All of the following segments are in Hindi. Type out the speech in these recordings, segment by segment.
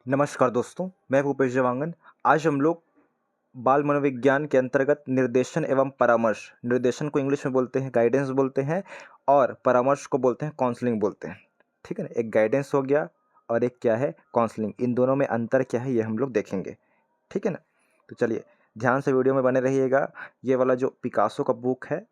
नमस्कार दोस्तों, मैं भूपेश जवांगन। आज हम लोग बाल मनोविज्ञान के अंतर्गत निर्देशन एवं परामर्श, निर्देशन को इंग्लिश में बोलते हैं गाइडेंस बोलते हैं और परामर्श को बोलते हैं काउंसलिंग बोलते हैं। ठीक है ना, एक गाइडेंस हो गया और एक क्या है काउंसलिंग। इन दोनों में अंतर क्या है ये हम लोग देखेंगे। ठीक है ना, तो चलिए ध्यान से वीडियो में बने रहिएगा। ये वाला जो पिकासो का बुक है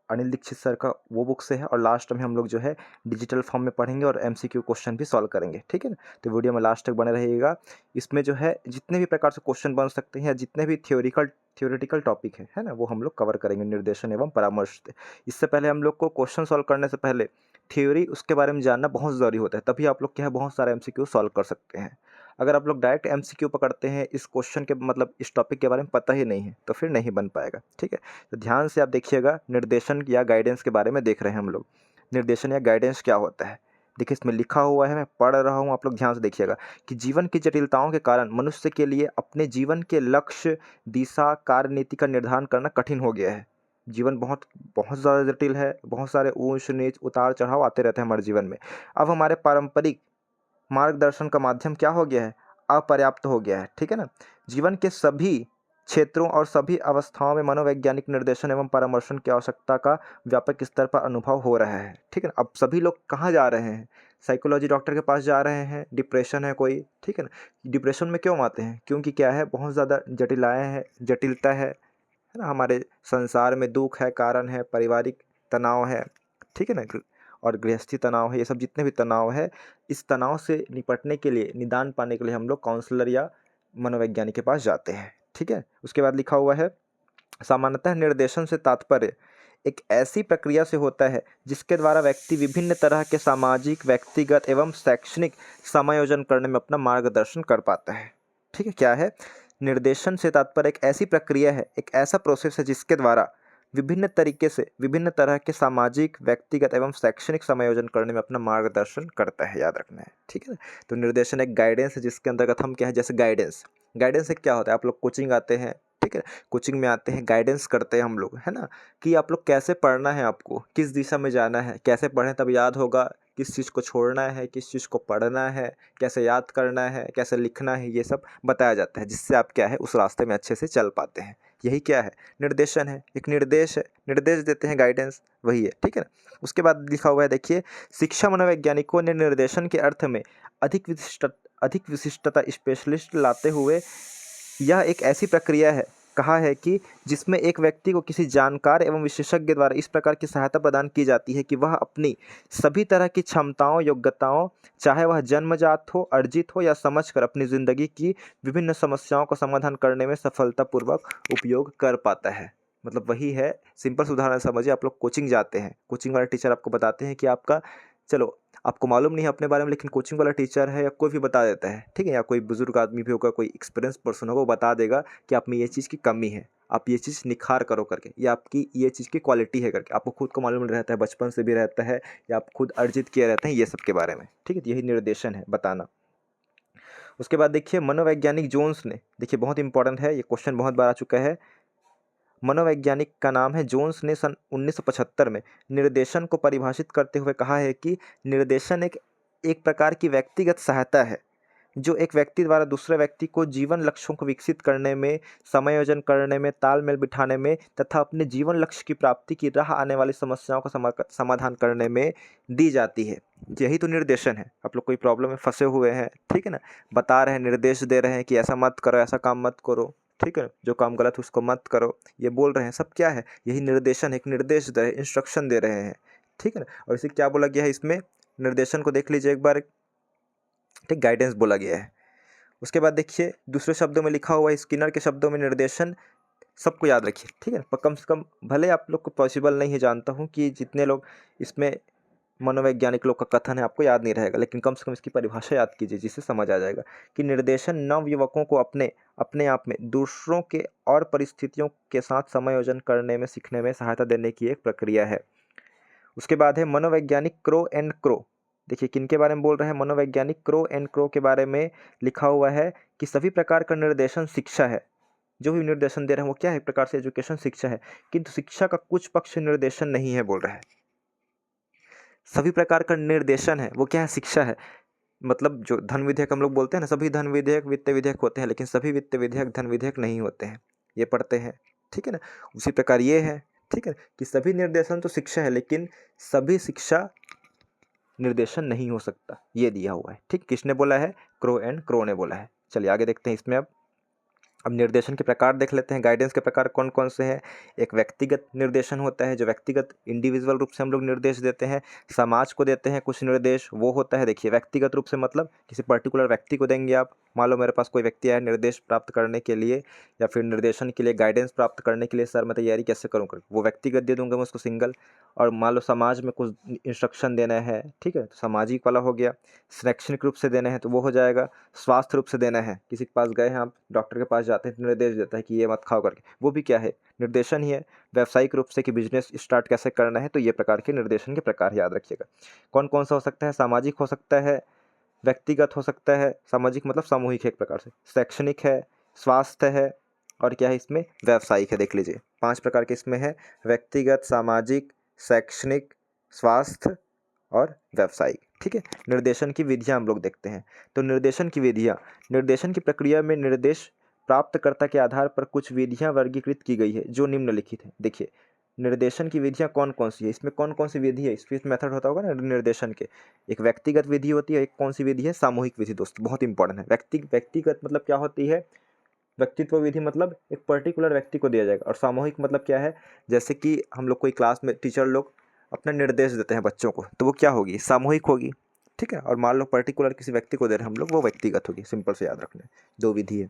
अनिल दीक्षित सर का, वो बुक से है और लास्ट में हम लोग जो है डिजिटल फॉर्म में पढ़ेंगे और एमसीक्यू क्वेश्चन भी सॉल्व करेंगे। ठीक है ना, तो वीडियो में लास्ट तक बने रहिएगा। इसमें जो है जितने भी प्रकार से क्वेश्चन बन सकते हैं या जितने भी थ्योरेटिकल टॉपिक है ना, वो हम लोग कवर करेंगे निर्देशन एवं परामर्श से। इससे पहले हम लोग को क्वेश्चन सॉल्व करने से पहले थ्योरी उसके बारे में जानना बहुत ज़रूरी होता है, तभी आप लोग क्या है बहुत सारे एमसीक्यू सॉल्व कर सकते हैं। अगर आप लोग डायरेक्ट एमसीक्यू पकड़ते हैं, इस क्वेश्चन के मतलब इस टॉपिक के बारे में पता ही नहीं है, तो फिर नहीं बन पाएगा। ठीक है, तो ध्यान से आप देखिएगा। निर्देशन या गाइडेंस के बारे में देख रहे हैं हम लोग। निर्देशन या गाइडेंस क्या होता है, देखिए इसमें लिखा हुआ है, मैं पढ़ रहा हूँ, आप लोग ध्यान से देखिएगा कि जीवन की जटिलताओं के कारण मनुष्य के लिए अपने जीवन के लक्ष्य, दिशा, कार्यनीति का निर्धारण करना कठिन हो गया है। जीवन बहुत बहुत ज़्यादा जटिल है, बहुत सारे ऊंच नीच उतार चढ़ाव आते रहते हैं हमारे जीवन में। अब हमारे पारंपरिक मार्गदर्शन का माध्यम क्या हो गया है, अपर्याप्त हो गया है। ठीक है ना, जीवन के सभी क्षेत्रों और सभी अवस्थाओं में मनोवैज्ञानिक निर्देशन एवं परामर्शन की आवश्यकता का व्यापक स्तर पर अनुभव हो रहा है। ठीक है ना, अब सभी लोग कहाँ जा रहे हैं, साइकोलॉजी डॉक्टर के पास जा रहे हैं। डिप्रेशन है कोई, ठीक है ना, डिप्रेशन में क्यों आते हैं, क्योंकि क्या है बहुत ज़्यादा जटिलाएँ हैं, जटिलता है ना, हमारे संसार में दुख है, कारण है, पारिवारिक तनाव है। ठीक है ना, और गृहस्थी तनाव है, ये सब जितने भी तनाव है, इस तनाव से निपटने के लिए, निदान पाने के लिए हम लोग काउंसलर या मनोवैज्ञानिक के पास जाते हैं। ठीक है, उसके बाद लिखा हुआ है सामान्यतः निर्देशन से तात्पर्य एक ऐसी प्रक्रिया से होता है जिसके द्वारा व्यक्ति विभिन्न तरह के सामाजिक, व्यक्तिगत एवं शैक्षणिक समायोजन करने में अपना मार्गदर्शन कर पाता है। ठीक है, क्या है निर्देशन से तात्पर्य एक ऐसी प्रक्रिया है, एक ऐसा प्रोसेस है जिसके द्वारा विभिन्न तरीके से विभिन्न तरह के सामाजिक, व्यक्तिगत एवं शैक्षणिक समायोजन करने में अपना मार्गदर्शन करता है, याद रखना है। ठीक है ना, तो निर्देशन एक गाइडेंस है जिसके अंतर्गत हम क्या है, जैसे गाइडेंस गाइडेंस से क्या होता है, आप लोग कोचिंग आते हैं, ठीक है, कोचिंग में आते हैं, गाइडेंस करते हैं हम लोग, है ना, कि आप लोग कैसे पढ़ना है, आपको किस दिशा में जाना है, कैसे पढ़ें तब याद होगा, किस चीज़ को छोड़ना है, किस चीज़ को पढ़ना है, कैसे याद करना है, कैसे लिखना है, ये सब बताया जाता है, जिससे आप क्या है उस रास्ते में अच्छे से चल पाते हैं। यही क्या है निर्देशन है, एक निर्देश है, निर्देश देते हैं, गाइडेंस वही है। ठीक है ना, उसके बाद लिखा हुआ है देखिए, शिक्षा मनोवैज्ञानिकों ने निर्देशन के अर्थ में अधिक विशिष्टता स्पेशलिस्ट लाते हुए यह एक ऐसी प्रक्रिया है कहा है कि जिसमें एक व्यक्ति को किसी जानकार एवं विशेषज्ञ द्वारा इस प्रकार की सहायता प्रदान की जाती है कि वह अपनी सभी तरह की क्षमताओं, योग्यताओं, चाहे वह जन्मजात हो, अर्जित हो या समझकर अपनी ज़िंदगी की विभिन्न समस्याओं का समाधान करने में सफलतापूर्वक उपयोग कर पाता है। मतलब वही है, सिंपल सा उदाहरण समझिए, आप लोग कोचिंग जाते हैं, कोचिंग वाले टीचर आपको बताते हैं कि आपका, चलो आपको मालूम नहीं है अपने बारे में, लेकिन कोचिंग वाला टीचर है या कोई भी बता देता है, ठीक है, या कोई बुजुर्ग आदमी भी होगा, कोई एक्सपीरियंस पर्सन होगा, वो बता देगा कि आप में ये चीज़ की कमी है, आप ये चीज़ निखार करो करके, या आपकी ये चीज़ की क्वालिटी है करके, आपको खुद को मालूम रहता है, बचपन से भी रहता है, या आप खुद अर्जित किए रहते हैं ये सब के बारे में। ठीक है, तो यही निर्देशन है, बताना। उसके बाद देखिए मनोवैज्ञानिक जोन्स ने, देखिए बहुत इंपॉर्टेंट है, ये क्वेश्चन बहुत बार आ चुका है। मनोवैज्ञानिक का नाम है जोन्स ने सन 1975 में निर्देशन को परिभाषित करते हुए कहा है कि निर्देशन एक एक प्रकार की व्यक्तिगत सहायता है जो एक व्यक्ति द्वारा दूसरे व्यक्ति को जीवन लक्ष्यों को विकसित करने में, समायोजन करने में, तालमेल बिठाने में तथा अपने जीवन लक्ष्य की प्राप्ति की राह आने वाली समस्याओं का समाधान करने में दी जाती है। यही तो निर्देशन है। आप लोग कोई प्रॉब्लम में फंसे हुए हैं, ठीक है ना, बता रहे हैं, निर्देश दे रहे हैं कि ऐसा मत करो, ऐसा काम मत करो, ठीक है ना, जो काम गलत है उसको मत करो, ये बोल रहे हैं, सब क्या है, यही निर्देशन है, एक निर्देश दे रहे हैं, इंस्ट्रक्शन दे रहे हैं। ठीक है ना, और इसे क्या बोला गया है, इसमें निर्देशन को देख लीजिए एक बार, ठीक, गाइडेंस बोला गया है। उसके बाद देखिए दूसरे शब्दों में लिखा हुआ है, स्किनर के शब्दों में निर्देशन, सबको याद रखिए, ठीक है, पर कम से कम भले आप लोग को पॉसिबल नहीं है, जानता हूँ कि जितने लोग इसमें मनोवैज्ञानिक लोग का कथन है आपको याद नहीं रहेगा, लेकिन कम से कम इसकी परिभाषा याद कीजिए जिससे समझ आ जाएगा कि निर्देशन नव युवकों को अपने अपने आप में दूसरों के और परिस्थितियों के साथ समायोजन करने में, सीखने में सहायता देने की एक प्रक्रिया है। उसके बाद है मनोवैज्ञानिक क्रो एंड क्रो। देखिए किन के बारे में बोल रहे हैं, मनोवैज्ञानिक क्रो एंड क्रो के बारे में लिखा हुआ है कि सभी प्रकार का निर्देशन शिक्षा है। जो भी निर्देशन दे रहे हैं वो क्या है, एक प्रकार से एजुकेशन, शिक्षा है, किंतु शिक्षा का कुछ पक्ष निर्देशन नहीं है बोल रहा है। सभी प्रकार का निर्देशन है वो क्या है, शिक्षा है। मतलब जो धन विधेयक हम लोग बोलते हैं ना, सभी धन विधेयक वित्त विधेयक होते हैं, लेकिन सभी वित्त विधेयक धन विधेयक नहीं होते हैं, ये पढ़ते हैं। ठीक है ना। उसी प्रकार ये है, ठीक है, कि सभी निर्देशन तो शिक्षा है, लेकिन सभी शिक्षा निर्देशन नहीं हो सकता, ये दिया हुआ है। ठीक, किसने बोला है? क्रो एंड क्रो ने बोला है। चलिए आगे देखते हैं इसमें। अब निर्देशन के प्रकार देख लेते हैं। गाइडेंस के प्रकार कौन कौन से हैं? एक व्यक्तिगत निर्देशन होता है, जो व्यक्तिगत इंडिविजुअल रूप से हम लोग निर्देश देते हैं। समाज को देते हैं कुछ निर्देश, वो होता है, देखिए व्यक्तिगत रूप से मतलब किसी पर्टिकुलर व्यक्ति को देंगे आप। मान लो मेरे पास कोई व्यक्ति आया निर्देश प्राप्त करने के लिए या फिर निर्देशन के लिए, गाइडेंस प्राप्त करने के लिए, सर मैं तैयारी कैसे करूँ कर, वो व्यक्तिगत दे दूंगा मैं उसको सिंगल। और मान लो समाज में कुछ इंस्ट्रक्शन देना है, ठीक है, तो सामाजिक वाला हो गया। शैक्षणिक रूप से देना है तो वो हो जाएगा। स्वास्थ्य रूप से देना है, किसी के पास गए हैं आप, डॉक्टर के पास जाते हैं तो निर्देश देता है कि ये मत खाओ करके, वो भी क्या है? निर्देशन ही है। व्यावसायिक रूप से कि बिजनेस स्टार्ट कैसे करना है, तो ये प्रकार के निर्देशन के प्रकार याद रखिएगा। कौन कौन सा हो सकता है? सामाजिक हो सकता है, व्यक्तिगत हो सकता है, सामाजिक मतलब सामूहिक है एक प्रकार से, शैक्षणिक है, स्वास्थ्य है, और क्या है इसमें? व्यावसायिक है। देख लीजिए 5 प्रकार के इसमें है, व्यक्तिगत, सामाजिक, शैक्षणिक, स्वास्थ्य और व्यावसायिक। ठीक है। निर्देशन की विधियां हम लोग देखते हैं। तो निर्देशन की विधियां, निर्देशन की प्रक्रिया में निर्देश प्राप्तकर्ता के आधार पर कुछ विधियां वर्गीकृत की गई है जो निम्नलिखित है। देखिए निर्देशन की विधियां कौन कौन सी है, इसमें कौन कौन सी विधि है, स्पीच मेथड होता होगा ना निर्देशन के। एक व्यक्तिगत विधि होती है, एक कौन सी विधि है? सामूहिक विधि। दोस्तों बहुत इंपॉर्टेंट है। व्यक्तिगत मतलब क्या होती है? व्यक्तित्व विधि मतलब एक पर्टिकुलर व्यक्ति को दिया जाएगा। और सामूहिक मतलब क्या है? जैसे कि हम लोग कोई क्लास में टीचर लोग अपना निर्देश देते हैं बच्चों को, तो वो क्या होगी? सामूहिक होगी। ठीक है। और मान लो पर्टिकुलर किसी व्यक्ति को दे रहे हैं हम लोग, वो व्यक्तिगत होगी। सिंपल से याद रखना है, 2 विधि है।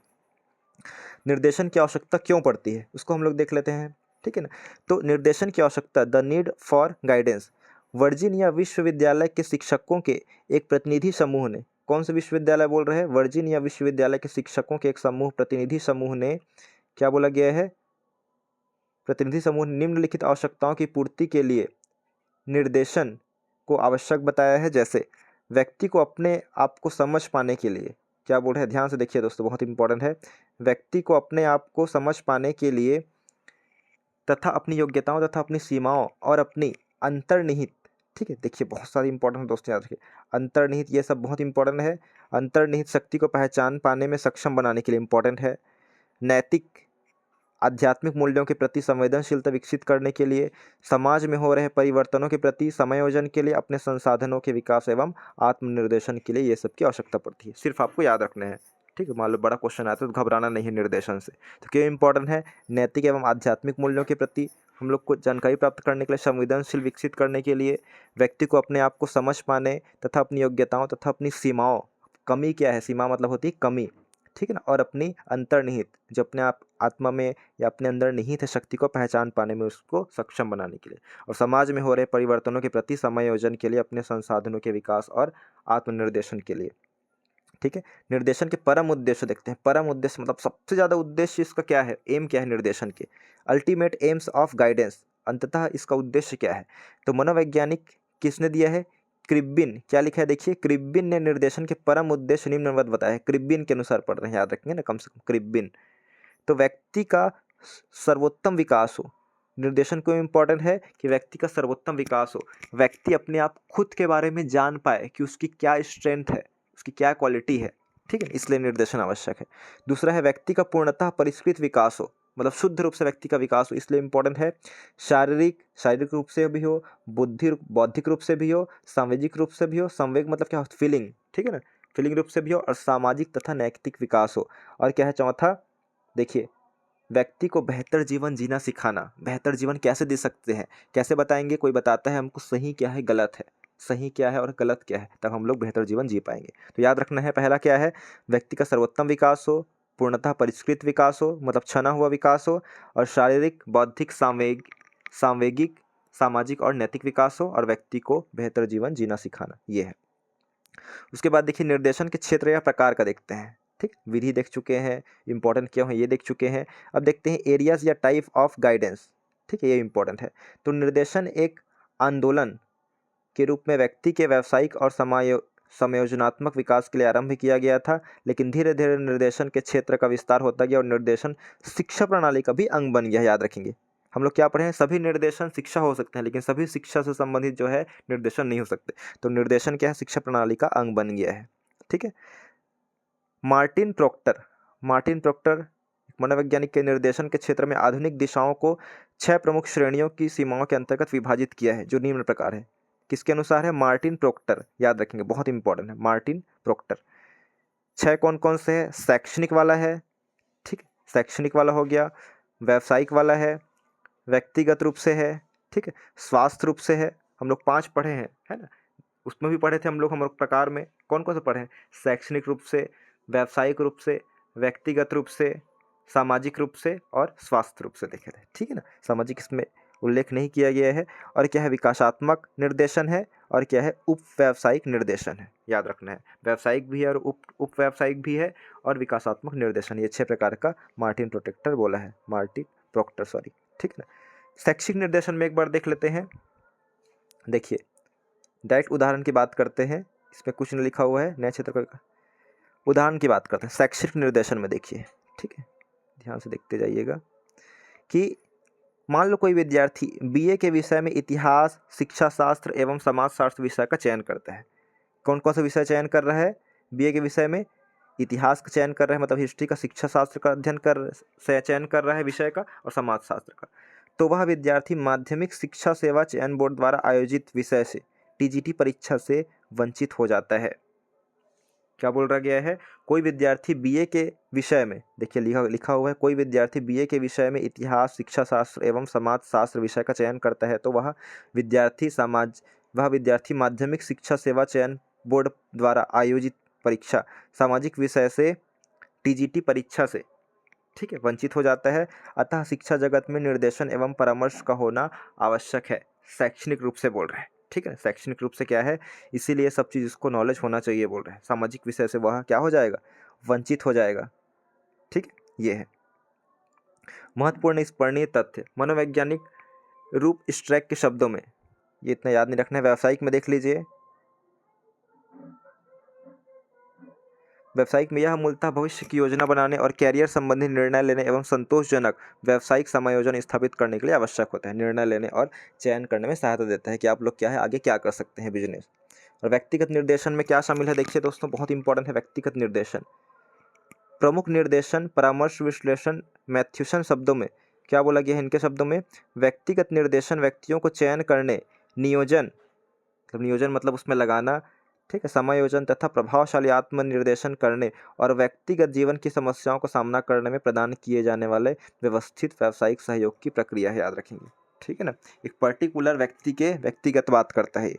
निर्देशन की आवश्यकता क्यों पड़ती है उसको हम लोग देख लेते हैं। ठीक है ना। तो निर्देशन की आवश्यकता, the need for guidance, Virginia विश्वविद्यालय के शिक्षकों के एक प्रतिनिधि समूह ने, कौन से विश्वविद्यालय बोल रहे हैं? वर्जीनिया विश्वविद्यालय के शिक्षकों के एक समूह, प्रतिनिधि समूह ने, क्या बोला गया है? प्रतिनिधि समूह ने निम्नलिखित आवश्यकताओं की पूर्ति के लिए निर्देशन को आवश्यक बताया है। जैसे व्यक्ति को अपने आप को समझ पाने के लिए, क्या बोल रहे हैं? ध्यान से देखिए दोस्तों, बहुत इंपॉर्टेंट है। व्यक्ति को अपने आप को समझ पाने के लिए तथा अपनी योग्यताओं तथा अपनी सीमाओं और अपनी अंतर्निहित, ठीक है, देखिए बहुत सारी इंपॉर्टेंट दोस्तों याद रखिए, अंतर्निहित, ये सब बहुत इंपॉर्टेंट है। अंतर्निहित शक्ति को पहचान पाने में सक्षम बनाने के लिए इंपॉर्टेंट है। नैतिक आध्यात्मिक मूल्यों के प्रति संवेदनशीलता विकसित करने के लिए, समाज में हो रहे परिवर्तनों के प्रति समायोजन के लिए, अपने संसाधनों के विकास एवं आत्मनिर्देशन के लिए, ये सब की आवश्यकता पड़ती है। सिर्फ आपको याद रखना है। ठीक है। मान लो बड़ा क्वेश्चन आता है तो घबराना नहीं है निर्देशन से। तो क्यों इंपॉर्टेंट है? नैतिक एवं आध्यात्मिक मूल्यों के प्रति हम लोग को जानकारी प्राप्त करने के लिए, संवेदनशील विकसित करने के लिए, व्यक्ति को अपने आप को समझ पाने तथा अपनी योग्यताओं तथा अपनी सीमाओं, कमी क्या है? सीमा मतलब होती है कमी। ठीक है ना। और अपनी अंतर्निहित, जो अपने आप आत्मा में या अपने अंदर निहित है शक्ति को पहचान पाने में उसको सक्षम बनाने के लिए, और समाज में हो रहे परिवर्तनों के प्रति समायोजन के लिए, अपने संसाधनों के विकास और आत्मनिर्देशन के लिए। ठीक है। निर्देशन के परम उद्देश्य देखते हैं। परम उद्देश्य मतलब सबसे ज़्यादा उद्देश्य इसका क्या है? एम क्या है निर्देशन के? अल्टीमेट एम्स ऑफ गाइडेंस, अंततः इसका उद्देश्य क्या है? तो मनोवैज्ञानिक किसने दिया है? क्रिब्बिन। क्या लिखा है देखिए, क्रिब्बिन ने निर्देशन के परम उद्देश्य निम्नवत बताया है। क्रिब्बिन के अनुसार पढ़ रहे हैं, याद रखेंगे ना कम से कम, क्रिब्बिन। तो व्यक्ति का सर्वोत्तम विकास हो। निर्देशन क्यों इंपॉर्टेंट है? कि व्यक्ति का सर्वोत्तम विकास हो, व्यक्ति अपने आप खुद के बारे में जान पाए कि उसकी क्या स्ट्रेंथ है, उसकी क्या क्वालिटी है। ठीक है, इसलिए निर्देशन आवश्यक है। दूसरा है व्यक्ति का पूर्णतः परिष्कृत विकास हो, मतलब शुद्ध रूप से व्यक्ति का विकास हो, इसलिए इंपॉर्टेंट है। शारीरिक रूप से भी हो, बौद्धिक रूप से भी हो, सामाजिक रूप से भी हो। संवेग मतलब क्या हो? फीलिंग। ठीक है ना, फीलिंग रूप से भी हो, और सामाजिक तथा नैतिक विकास हो। और क्या है चौथा? देखिए व्यक्ति को बेहतर जीवन जीना सिखाना। बेहतर जीवन कैसे जी सकते हैं, कैसे बताएंगे? कोई बताता है हमको सही क्या है, गलत है, सही क्या है और गलत क्या है, तब हम लोग बेहतर जीवन जी पाएंगे। तो याद रखना है, पहला क्या है? व्यक्ति का सर्वोत्तम विकास हो, पूर्णतः परिष्कृत विकास हो मतलब छना हुआ विकास हो, और शारीरिक, बौद्धिक, सांवेगिक, सामाजिक और नैतिक विकास हो, और व्यक्ति को बेहतर जीवन जीना सिखाना, ये है। उसके बाद देखिए निर्देशन के क्षेत्र या प्रकार का देखते हैं। ठीक, विधि देख चुके हैं, इंपॉर्टेंट क्यों है ये देख चुके हैं। अब देखते हैं एरियाज या टाइप ऑफ गाइडेंस। ठीक है, ये इंपॉर्टेंट है। तो निर्देशन एक आंदोलन के रूप में व्यक्ति के व्यावसायिक और समायोजनात्मक विकास के लिए आरंभ किया गया था, लेकिन धीरे धीरे निर्देशन के क्षेत्र का विस्तार होता गया और निर्देशन शिक्षा प्रणाली का भी अंग बन गया है। याद रखेंगे, हम लोग क्या पढ़े हैं? सभी निर्देशन शिक्षा हो सकते हैं, लेकिन सभी शिक्षा से संबंधित जो है निर्देशन नहीं हो सकते। तो निर्देशन क्या है? शिक्षा प्रणाली का अंग बन गया है। ठीक है। मार्टिन प्रोक्टर मनोवैज्ञानिक के निर्देशन के क्षेत्र में आधुनिक दिशाओं को 6 प्रमुख श्रेणियों की सीमाओं के अंतर्गत विभाजित किया है, जो निम्न प्रकार है। किसके अनुसार है? मार्टिन प्रोक्टर, याद रखेंगे, बहुत इंपॉर्टेंट है मार्टिन प्रोक्टर। 6 कौन कौन से है? शैक्षणिक वाला है, ठीक है, शैक्षणिक वाला हो गया, व्यावसायिक वाला है, व्यक्तिगत रूप से है, ठीक है, स्वास्थ्य रूप से है। हम लोग 5 पढ़े हैं, है ना, उसमें भी पढ़े थे हम लोग प्रकार में कौन कौन से पढ़े हैं? शैक्षणिक रूप से, व्यावसायिक रूप से, व्यक्तिगत रूप से, सामाजिक रूप से और स्वास्थ्य रूप से देखे थे, ठीक है ना। सामाजिक इसमें उल्लेख नहीं किया गया है। और क्या है? विकासात्मक निर्देशन है, और क्या है? उप व्यावसायिक निर्देशन है, याद रखना है। व्यावसायिक भी है और उप व्यावसायिक भी है और विकासात्मक निर्देशन, ये 6 प्रकार का मार्टिन प्रोक्टर सॉरी, ठीक है ना। शैक्षिक निर्देशन में एक बार देख लेते हैं। देखिए, डायरेक्ट उदाहरण की बात करते हैं, इसमें कुछ नहीं लिखा हुआ है, नए क्षेत्र का उदाहरण की बात करते हैं। शैक्षिक निर्देशन में देखिए, ठीक है, ध्यान से देखते जाइएगा कि मान लो कोई विद्यार्थी बीए के विषय में इतिहास, शिक्षा शास्त्र एवं समाजशास्त्र विषय का चयन करता है। कौन कौन सा विषय चयन कर रहा है? बीए के विषय में इतिहास का चयन कर रहा है, मतलब हिस्ट्री का, शिक्षा शास्त्र का चयन कर रहा है विषय का, और समाजशास्त्र का। तो वह विद्यार्थी माध्यमिक शिक्षा सेवा चयन बोर्ड द्वारा आयोजित विषय से, टीजीटी परीक्षा से वंचित हो जाता है। क्या बोल रहा गया है? कोई विद्यार्थी बीए के विषय में, देखिए लिखा हुआ है, कोई विद्यार्थी बीए के विषय में इतिहास, शिक्षा शास्त्र एवं समाजशास्त्र विषय का चयन करता है तो वह विद्यार्थी माध्यमिक शिक्षा सेवा चयन बोर्ड द्वारा आयोजित परीक्षा सामाजिक विषय से, टीजीटी परीक्षा से, ठीक है, वंचित हो जाता है। अतः शिक्षा जगत में निर्देशन एवं परामर्श का होना आवश्यक है, शैक्षणिक रूप से बोल रहे हैं, ठीक है। शैक्षणिक रूप से क्या है? इसीलिए सब चीज़ इसको नॉलेज होना चाहिए बोल रहे हैं। सामाजिक विषय से वह क्या हो जाएगा? वंचित हो जाएगा, ठीक है, ये है। महत्वपूर्ण स्मरणीय तथ्य मनोवैज्ञानिक रूप स्ट्रैक के शब्दों में, ये इतना याद नहीं रखना है। व्यावसायिक में देख लीजिए, व्यावसायिक में यह मूलतः भविष्य की योजना बनाने और कैरियर संबंधी निर्णय लेने एवं संतोषजनक व्यावसायिक समायोजन स्थापित करने के लिए आवश्यक होता है। निर्णय लेने और चयन करने में सहायता देता है कि आप लोग क्या है, आगे क्या कर सकते हैं बिजनेस। और व्यक्तिगत निर्देशन में क्या शामिल है? देखिए दोस्तों, बहुत इंपॉर्टेंट है व्यक्तिगत निर्देशन। प्रमुख निर्देशन, परामर्श, विश्लेषण, मैथ्यूसन शब्दों में क्या बोला गया है? इनके शब्दों में व्यक्तिगत निर्देशन व्यक्तियों को चयन करने, नियोजन मतलब उसमें लगाना, ठीक है, समायोजन तथा प्रभावशाली आत्मनिर्देशन करने और व्यक्तिगत जीवन की समस्याओं का सामना करने में प्रदान किए जाने वाले व्यवस्थित व्यावसायिक सहयोग की प्रक्रिया है, याद रखेंगे, ठीक है ना। एक पर्टिकुलर व्यक्ति के व्यक्तिगत बात करता है।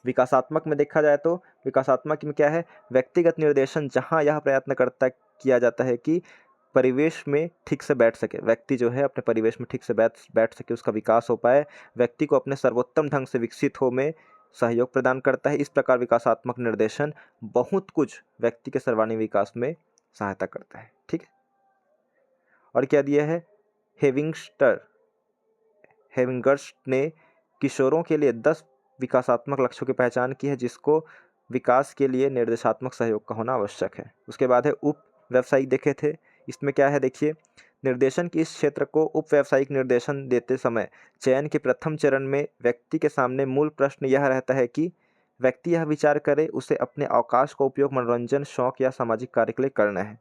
विकासात्मक में देखा जाए तो विकासात्मक में क्या है? व्यक्तिगत निर्देशन, जहाँ यह प्रयत्न किया जाता है कि परिवेश में ठीक से बैठ सके, व्यक्ति जो है अपने परिवेश में ठीक से बैठ सके, उसका विकास हो पाए, व्यक्ति को अपने सर्वोत्तम ढंग से विकसित हो में सहयोग प्रदान करता है। इस प्रकार विकासात्मक निर्देशन बहुत कुछ व्यक्ति के सर्वांगीण विकास में सहायता करता है, ठीक है। और क्या दिया है? हेविंगर्स्ट ने किशोरों के लिए 10 विकासात्मक लक्ष्यों की पहचान की है, जिसको विकास के लिए निर्देशात्मक सहयोग का होना आवश्यक है। उसके बाद है उप व्यावसायिक देखे थे, इसमें क्या है? देखिए, निर्देशन के इस क्षेत्र को उप व्यावसायिक निर्देशन देते समय चयन के प्रथम चरण में व्यक्ति के सामने मूल प्रश्न यह रहता है कि व्यक्ति यह विचार करे उसे अपने अवकाश का उपयोग मनोरंजन, शौक या सामाजिक कार्य के लिए करना है,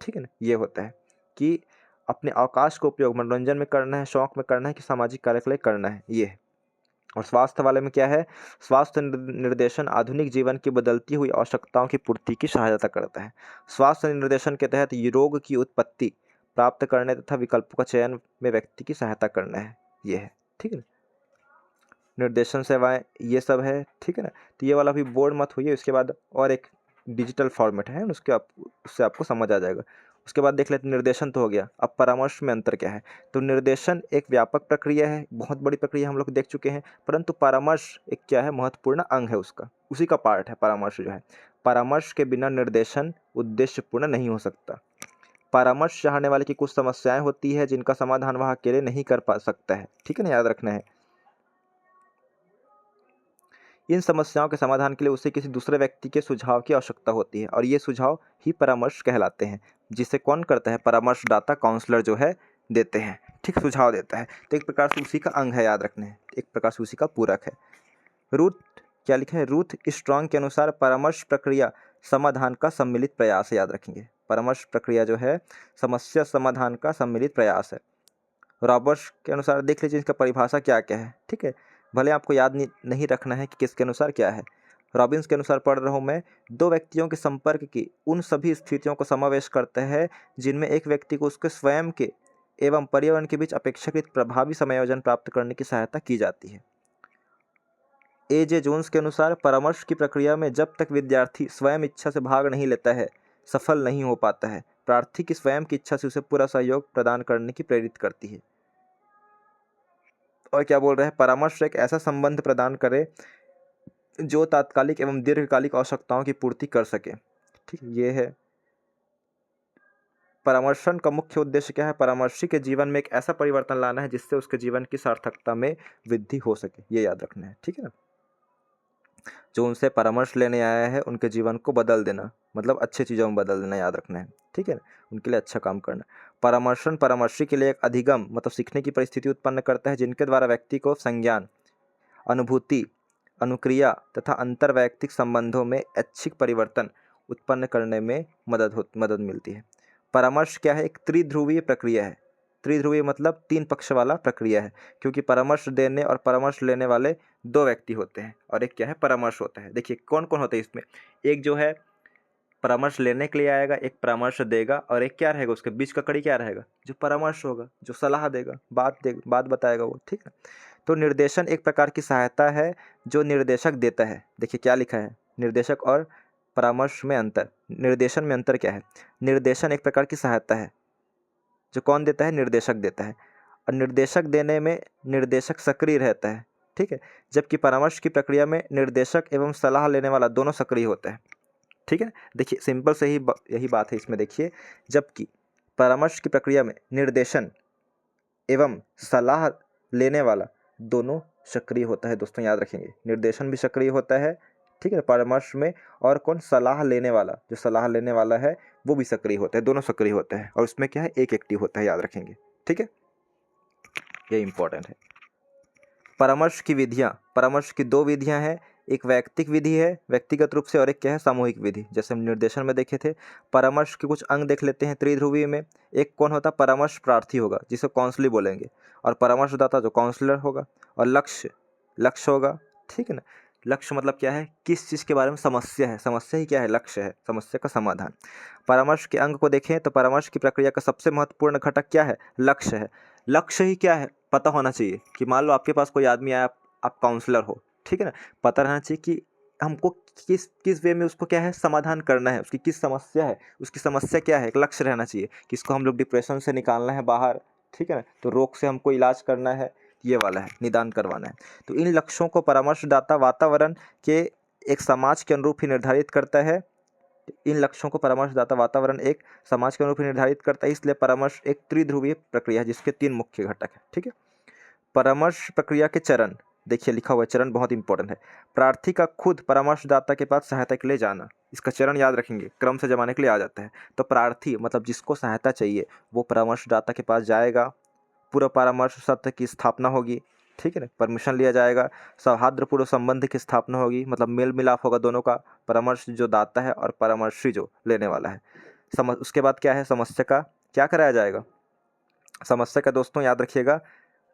ठीक है ना। ये होता है कि अपने अवकाश का उपयोग मनोरंजन में करना है, शौक में करना है कि सामाजिक कार्य के लिए करना है, ये है। और स्वास्थ्य वाले में क्या है? स्वास्थ्य निर्देशन आधुनिक जीवन की बदलती हुई आवश्यकताओं की पूर्ति की सहायता करता है। स्वास्थ्य निर्देशन के तहत रोग की उत्पत्ति, प्राप्त करने तथा विकल्पों का चयन में व्यक्ति की सहायता करना है, ये है, ठीक है ना। निर्देशन सेवाएं ये सब है, ठीक है ना। तो ये वाला भी बोर्ड मत होइए। उसके बाद और एक डिजिटल फॉर्मेट है, उससे आपको समझ आ जाएगा। उसके बाद देख लेते, निर्देशन तो हो गया। अब परामर्श में अंतर क्या है? तो निर्देशन एक व्यापक प्रक्रिया है, बहुत बड़ी प्रक्रिया हम लोग देख चुके हैं, परंतु परामर्श एक क्या है? महत्वपूर्ण अंग है उसका, उसी का पार्ट है परामर्श जो है। परामर्श के बिना निर्देशन उद्देश्यपूर्ण नहीं हो सकता। परामर्श चाहने वाले की कुछ समस्याएं होती है जिनका समाधान वह अकेले नहीं कर पा सकता है, ठीक है ना, याद रखना है। इन समस्याओं के समाधान के लिए उसे किसी दूसरे व्यक्ति के सुझाव की आवश्यकता होती है और ये सुझाव ही परामर्श कहलाते हैं, जिसे कौन करता है? परामर्शदाता, काउंसलर जो है देते हैं, ठीक, सुझाव देता है। तो एक प्रकार से उसी का अंग है, याद रखना है, एक प्रकार से उसी का पूरक है। रूथ क्या लिखा है? रूथ स्ट्रॉन्ग के अनुसार परामर्श प्रक्रिया समाधान का सम्मिलित प्रयास है, याद रखेंगे। परामर्श प्रक्रिया जो है समस्या समाधान का सम्मिलित प्रयास है। रॉबर्ट्स के अनुसार देख लीजिए इसका परिभाषा क्या क्या है, ठीक है, भले आपको याद नहीं रखना है कि किसके अनुसार क्या है। रॉबिन्स के अनुसार पढ़ रहा हूँ मैं, दो व्यक्तियों के संपर्क की उन सभी स्थितियों को समावेश करता है जिनमें एक व्यक्ति को उसके स्वयं के एवं पर्यावरण के बीच अपेक्षाकृत प्रभावी समायोजन प्राप्त करने की सहायता की जाती है। ए जोन्स के अनुसार परामर्श की प्रक्रिया में जब तक विद्यार्थी स्वयं इच्छा से भाग नहीं लेता है, सफल नहीं हो पाता है। प्रार्थी की स्वयं की इच्छा से उसे पूरा सहयोग प्रदान करने की प्रेरित करती है। और क्या बोल रहे हैं, परामर्श एक ऐसा संबंध प्रदान करे जो तात्कालिक एवं दीर्घकालिक आवश्यकताओं की पूर्ति कर सके। ठीक, ये है परामर्शन का मुख्य उद्देश्य क्या है। परामर्शी के जीवन में एक ऐसा परिवर्तन लाना है जिससे उसके जीवन की सार्थकता में वृद्धि हो सके, ये याद रखना है, ठीक है ना। जो उनसे परामर्श लेने आया है उनके जीवन को बदल देना, मतलब अच्छी चीज़ों में बदल देना, याद रखना है, ठीक है ना, उनके लिए अच्छा काम करना। परामर्शन परामर्शी के लिए एक अधिगम मतलब सीखने की परिस्थिति उत्पन्न करता है जिनके द्वारा व्यक्ति को संज्ञान, अनुभूति, अनुक्रिया तथा अंतर्वैयक्तिक संबंधों में ऐच्छिक परिवर्तन उत्पन्न करने में मदद मिलती है। परामर्श क्या है, एक त्रिध्रुवीय प्रक्रिया है। त्रिध्रुवीय मतलब तीन पक्ष वाला प्रक्रिया है, क्योंकि परामर्श देने और परामर्श लेने वाले दो व्यक्ति होते हैं और एक क्या है, परामर्श होता है। देखिए कौन कौन होते हैं इसमें, एक जो है परामर्श लेने के लिए आएगा, एक परामर्श देगा, और एक क्या रहेगा उसके बीच का कड़ी क्या रहेगा, जो परामर्श होगा, जो सलाह देगा, बात बताएगा वो, ठीक है। तो निर्देशन एक प्रकार की सहायता है जो निर्देशक देता है। देखिए क्या लिखा है, निर्देशक और परामर्श में अंतर, निर्देशन में अंतर क्या है। निर्देशन एक प्रकार की सहायता है जो कौन देता है, निर्देशक देता है, और निर्देशक देने में निर्देशक सक्रिय रहता है, ठीक है, जबकि परामर्श की प्रक्रिया में निर्देशक एवं सलाह लेने वाला दोनों सक्रिय होते हैं, ठीक है। देखिए सिंपल से ही यही बात है इसमें। देखिए जबकि परामर्श की प्रक्रिया में निर्देशन एवं सलाह लेने वाला दोनों सक्रिय होता है, दोस्तों याद रखेंगे, निर्देशन भी सक्रिय होता है, ठीक है, परामर्श में, और कौन, सलाह लेने वाला, जो सलाह लेने वाला है वो भी सक्रिय होता है, दोनों सक्रिय होते हैं, और उसमें क्या है, एक एक्टिव होता है, याद रखेंगे, ठीक है, ये इंपॉर्टेंट है। परामर्श की विधियाँ, परामर्श की दो विधियाँ हैं, एक वैयक्तिक विधि है व्यक्तिगत रूप से, और एक क्या है, सामूहिक विधि, जैसे हम निर्देशन में देखे थे। परामर्श के कुछ अंग देख लेते हैं त्रिध्रुवीय में। एक कौन होता है, परामर्श प्रार्थी होगा जिसे काउंसली बोलेंगे, और परामर्शदाता जो काउंसलर होगा, और लक्ष्य होगा, ठीक है ना। लक्ष्य मतलब क्या है, किस चीज़ के बारे में समस्या है, समस्या ही क्या है, लक्ष्य है, समस्या का समाधान। परामर्श के अंग को देखें तो परामर्श की प्रक्रिया का सबसे महत्वपूर्ण घटक क्या है, लक्ष्य है। लक्ष्य ही क्या है पता होना चाहिए, कि मान लो आपके पास कोई आदमी आया, आप काउंसलर हो, ठीक है ना, पता रहना चाहिए कि हमको किस वे में उसको क्या है, समाधान करना है, उसकी किस समस्या है, उसकी समस्या क्या है, एक लक्ष्य रहना चाहिए कि इसको हम लोग डिप्रेशन से निकालना है बाहर, ठीक है ना, तो रोग से हमको इलाज करना है, ये वाला है, निदान करवाना है। तो इन लक्ष्यों को परामर्शदाता वातावरण के एक समाज के अनुरूप ही निर्धारित करता है। इन लक्ष्यों को परामर्शदाता वातावरण एक समाज के अनुरूप ही निर्धारित करता है, इसलिए परामर्श एक त्रिध्रुवीय प्रक्रिया है जिसके तीन मुख्य घटक है, ठीक है। परामर्श प्रक्रिया के चरण, देखिए लिखा हुआ है, चरण बहुत इंपॉर्टेंट है। प्रार्थी का खुद परामर्शदाता के पास सहायता के लिए जाना, इसका चरण याद रखेंगे, क्रम से जमाने के लिए आ जाता है। तो प्रार्थी मतलब जिसको सहायता चाहिए वो परामर्शदाता के पास जाएगा, पूरा परामर्श सत्र की स्थापना होगी, ठीक है ना, परमिशन लिया जाएगा, सौहार्दपूर्ण संबंध की स्थापना होगी, मतलब मेल मिलाप होगा दोनों का, परामर्श जो दाता है और परामर्शी जो लेने वाला है। उसके बाद क्या है, समस्या का क्या कराया जाएगा, समस्या का दोस्तों याद रखिएगा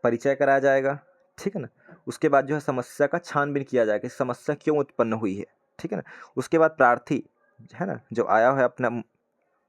परिचय कराया जाएगा, ठीक है ना। उसके बाद जो है समस्या का छानबीन किया जाएगा, समस्या क्यों उत्पन्न हुई है, ठीक है ना। उसके बाद प्रार्थी है ना जो आया है अपना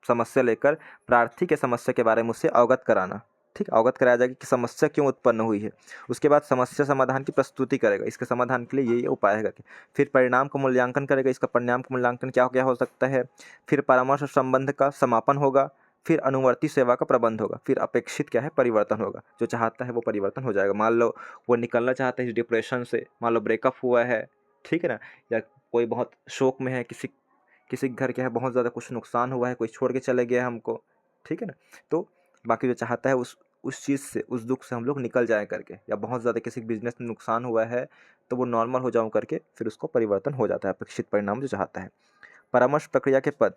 समस्या लेकर, प्रार्थी के समस्या के बारे में उससे अवगत कराना, ठीक, अवगत कराया जाएगा कि समस्या क्यों उत्पन्न हुई है। उसके बाद समस्या समाधान की प्रस्तुति करेगा, इसके समाधान के लिए ये उपाय है करके। फिर परिणाम का मूल्यांकन करेगा, इसका परिणाम का मूल्यांकन क्या क्या हो सकता है। फिर परामर्श संबंध का समापन होगा, फिर अनुवर्ती सेवा का प्रबंध होगा, फिर अपेक्षित क्या है, परिवर्तन होगा, जो चाहता है वो परिवर्तन हो जाएगा। मान लो वो निकलना चाहता है इस डिप्रेशन से, मान लो ब्रेकअप हुआ है, ठीक है ना, या कोई बहुत शोक में है, किसी घर के है बहुत ज़्यादा कुछ नुकसान हुआ है, कोई छोड़ के चले गया हमको, ठीक है ना, तो बाकी जो चाहता है उस चीज़ से, उस दुख से हम लोग निकल जाए करके, या बहुत ज़्यादा किसी बिजनेस में नुकसान हुआ है तो वो नॉर्मल हो जाऊँ करके फिर उसको परिवर्तन हो जाता है, अपेक्षित परिणाम जो चाहता है। परामर्श प्रक्रिया के पद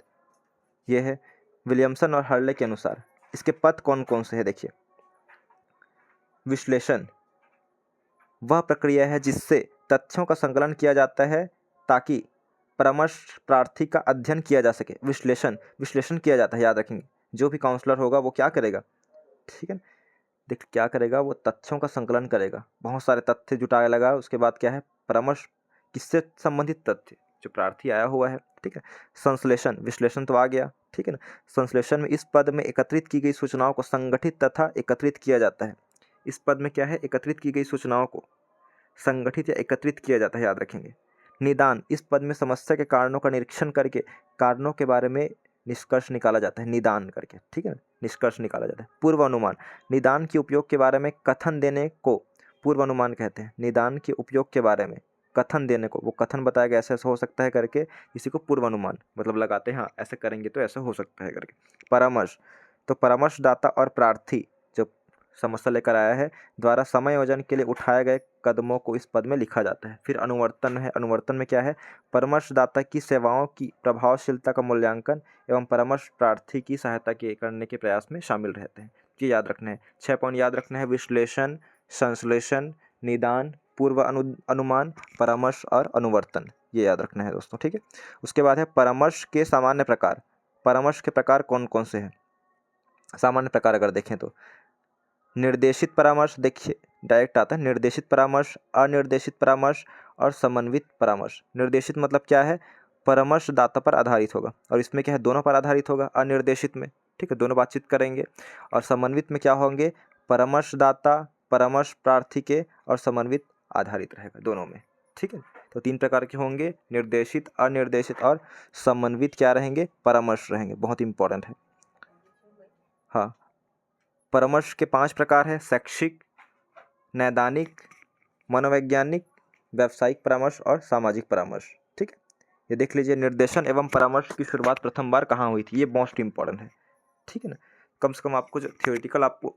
ये है विलियमसन और हर्ले के अनुसार। इसके पद कौन कौन से है, देखिए। विश्लेषण वह प्रक्रिया है जिससे तथ्यों का संकलन किया जाता है ताकि परामर्श प्रार्थी का अध्ययन किया जा सके। विश्लेषण किया जाता है, याद रखेंगे। जो भी काउंसलर होगा वो क्या करेगा, ठीक है, देख क्या करेगा, वो तथ्यों का संकलन करेगा, बहुत सारे तथ्य जुटाए लगा, उसके बाद क्या है परामर्श, किससे संबंधित तथ्य, जो प्रार्थी आया हुआ है, ठीक है। संश्लेषण, विश्लेषण तो आ गया, ठीक है ना। संश्लेषण में इस पद में एकत्रित की गई सूचनाओं को संगठित तथा एकत्रित किया जाता है। इस पद में क्या है, एकत्रित की गई सूचनाओं को संगठित या एकत्रित किया जाता है, याद रखेंगे। निदान, इस पद में समस्या के कारणों का निरीक्षण करके कारणों के बारे में निष्कर्ष निकाला जाता है, निदान करके, ठीक है ना, निष्कर्ष निकाला जाता है। पूर्व अनुमान, निदान के उपयोग के बारे में कथन देने को पूर्व अनुमान कहते हैं। निदान के उपयोग के बारे में कथन देने को, वो कथन बताया गया ऐसा ऐसा हो सकता है करके, इसी को पूर्व अनुमान मतलब लगाते हैं, हाँ ऐसे करेंगे तो ऐसा हो सकता है करके। परामर्श, तो परामर्शदाता और प्रार्थी जो समस्या लेकर आया है द्वारा समायोजन के लिए उठाए गए कदमों को इस पद में लिखा जाता है। फिर अनुवर्तन है, अनुवर्तन में क्या है, परामर्शदाता की सेवाओं की प्रभावशीलता का मूल्यांकन एवं परामर्श प्रार्थी की सहायता के करने के प्रयास में शामिल रहते हैं। ये याद रखना है, 6 पॉइंट याद रखना है, विश्लेषण, संश्लेषण, निदान, पूर्व अनुमान, परामर्श और अनुवर्तन, ये याद रखना है दोस्तों, ठीक है। उसके बाद है परामर्श के सामान्य प्रकार। परामर्श के प्रकार कौन कौन से हैं, सामान्य प्रकार अगर देखें तो निर्देशित परामर्श, देखिए डायरेक्ट आता है निर्देशित परामर्श, अनिर्देशित परामर्श और समन्वित परामर्श। निर्देशित मतलब क्या है, परामर्शदाता पर आधारित होगा, और इसमें क्या है दोनों पर आधारित होगा, अनिर्देशित में, ठीक है, दोनों बातचीत करेंगे। और समन्वित में क्या होंगे, परामर्शदाता, परामर्श प्रार्थी के और समन्वित आधारित रहेगा दोनों में, ठीक है। तो 3 प्रकार के होंगे, निर्देशित, अनिर्देशित और समन्वित क्या रहेंगे, परामर्श रहेंगे, बहुत इंपॉर्टेंट है। हाँ, परामर्श के 5 प्रकार है, शैक्षिक, नैदानिक, मनोवैज्ञानिक, व्यावसायिक परामर्श और सामाजिक परामर्श, ठीक है। ये देख लीजिए, निर्देशन एवं परामर्श की शुरुआत प्रथम बार कहाँ हुई थी, ये मोस्ट इंपॉर्टेंट है, ठीक है ना। कम से कम आपको जो थियोरेटिकल, आपको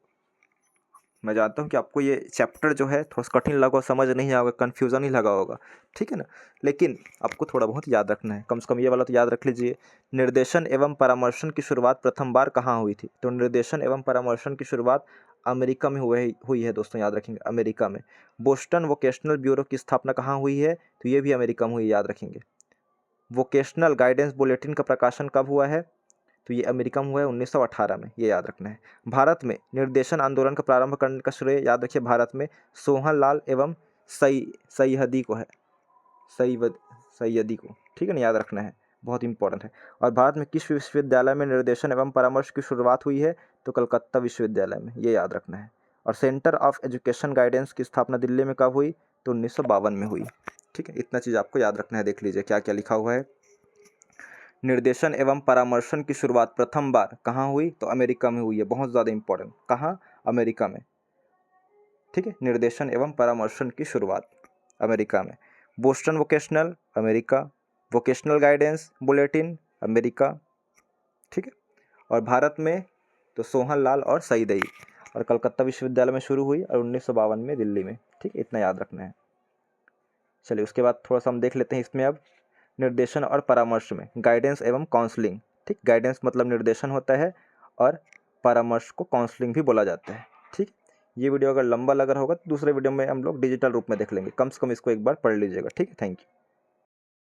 मैं जानता हूँ कि आपको ये चैप्टर जो है थोड़ा सा कठिन लगा, समझ नहीं आएगा, कन्फ्यूज़न ही लगा होगा, ठीक है ना, लेकिन आपको थोड़ा बहुत याद रखना है, कम से कम ये वाला तो याद रख लीजिए। निर्देशन एवं परामर्शन की शुरुआत प्रथम बार कहाँ हुई थी, तो निर्देशन एवं परामर्शन की शुरुआत अमेरिका में हुई है दोस्तों, याद रखेंगे, अमेरिका में। बोस्टन वोकेशनल ब्यूरो की स्थापना कहाँ हुई है, तो ये भी अमेरिका में हुई, याद रखेंगे। वोकेशनल गाइडेंस बुलेटिन का प्रकाशन कब हुआ है, तो ये अमेरिका में हुआ है 1918 में, ये याद रखना है। भारत में निर्देशन आंदोलन का प्रारंभ करने का श्रेय, याद रखिए, भारत में सोहनलाल एवं सैयदी को है, सैयदी को, ठीक है ना, याद रखना है, बहुत इंपॉर्टेंट है। और भारत में किस विश्वविद्यालय में निर्देशन एवं परामर्श की शुरुआत हुई है, तो कलकत्ता विश्वविद्यालय में, ये याद रखना है। और सेंटर ऑफ एजुकेशन गाइडेंस की स्थापना दिल्ली में कब हुई, तो 1952 में हुई, ठीक है। इतना चीज़ आपको याद रखना है, देख लीजिए क्या क्या लिखा हुआ है। निर्देशन एवं परामर्शन की शुरुआत प्रथम बार कहाँ हुई, तो अमेरिका में हुई है, बहुत ज़्यादा इंपॉर्टेंट, कहाँ, अमेरिका में, ठीक है। निर्देशन एवं परामर्शन की शुरुआत अमेरिका में। Boston vocational, America, vocational guidance bulletin, America, ठीक है। और भारत में तो सोहनलाल और सईदई, और कलकत्ता विश्वविद्यालय में शुरू हुई और 1952 में दिल्ली में, ठीक है, इतना याद रखना है। चलिए उसके बाद थोड़ा सा हम देख लेते हैं इसमें अब निर्देशन और परामर्श में गाइडेंस एवं काउंसलिंग, ठीक। गाइडेंस मतलब निर्देशन होता है और परामर्श को काउंसलिंग भी बोला जाता है, ठीक। ये वीडियो अगर लंबा लग रहा होगा तो दूसरे वीडियो में हम लोग डिजिटल रूप में देख लेंगे, कम से कम इसको एक बार पढ़ लीजिएगा, ठीक है। Thank you.